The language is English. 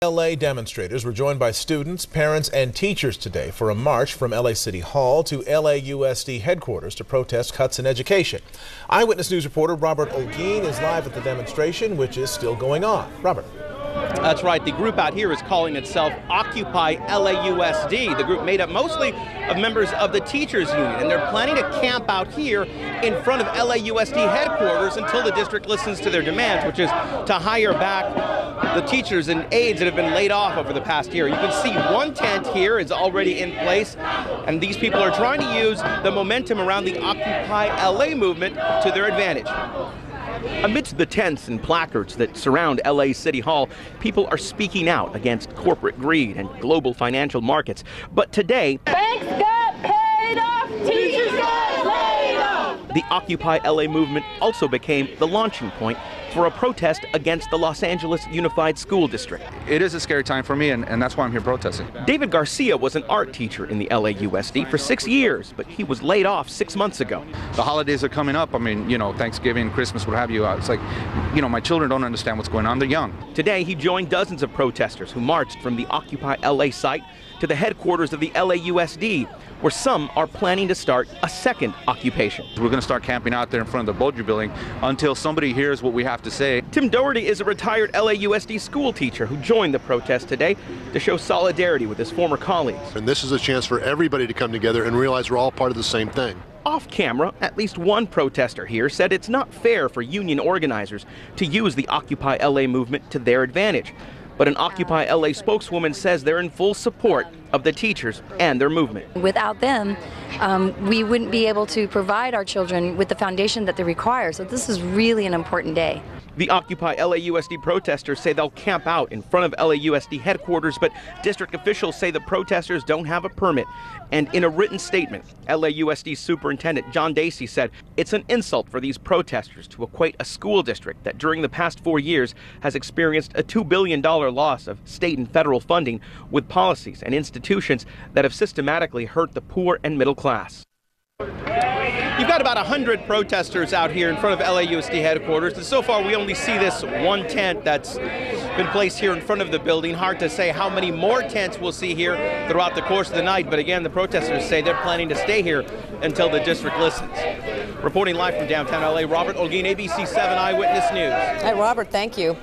LA demonstrators were joined by students, parents, and teachers today for a march from LA City Hall to LAUSD headquarters to protest cuts in education. Eyewitness News reporter Robert Olguin is live at the demonstration, which is still going on. Robert. That's right. The group out here is calling itself OccupyLAUSD. The group made up mostly of members of the teachers union, and they're planning to camp out here in front of LAUSD headquarters until the district listens to their demands, which is to hire back the teachers and aides that have been laid off over the past year. You can see one tent here is already in place, and these people are trying to use the momentum around the Occupy LA movement to their advantage. Amidst the tents and placards that surround LA City Hall, people are speaking out against corporate greed and global financial markets. But today, banks got paid off, teachers got laid off. The Occupy LA movement also became the launching point for a protest against the Los Angeles Unified School District. It is a scary time for me, and that's why I'm here protesting. David Garcia was an art teacher in the LAUSD for 6 years, but he was laid off 6 months ago. The holidays are coming up. I mean, you know, Thanksgiving, Christmas, what have you. It's like, you know, my children don't understand what's going on. They're young. Today, he joined dozens of protesters who marched from the Occupy LA site to the headquarters of the LAUSD, where some are planning to start a second occupation. We're going to start camping out there in front of the Bolger building until somebody hears what we have to say. Tim Doherty is a retired LAUSD school teacher who joined the protest today to show solidarity with his former colleagues. And this is a chance for everybody to come together and realize we're all part of the same thing. Off camera, at least one protester here said it's not fair for union organizers to use the Occupy LA movement to their advantage. But an Occupy LA spokeswoman says they're in full support of the teachers and their movement. Without them, we wouldn't be able to provide our children with the foundation that they require. So this is really an important day. The Occupy LAUSD protesters say they'll camp out in front of LAUSD headquarters, but district officials say the protesters don't have a permit. And in a written statement, LAUSD Superintendent John Dacey said it's an insult for these protesters to equate a school district that during the past 4 years has experienced a $2 billion loss of state and federal funding with policies and institutions that have systematically hurt the poor and middle class. You've got about 100 protesters out here in front of LAUSD headquarters, and so far we only see this one tent that's been placed here in front of the building. Hard to say how many more tents we'll see here throughout the course of the night, but again, the protesters say they're planning to stay here until the district listens. Reporting live from downtown LA, Robert Olguin, ABC-7 Eyewitness News. Hi, Robert, thank you.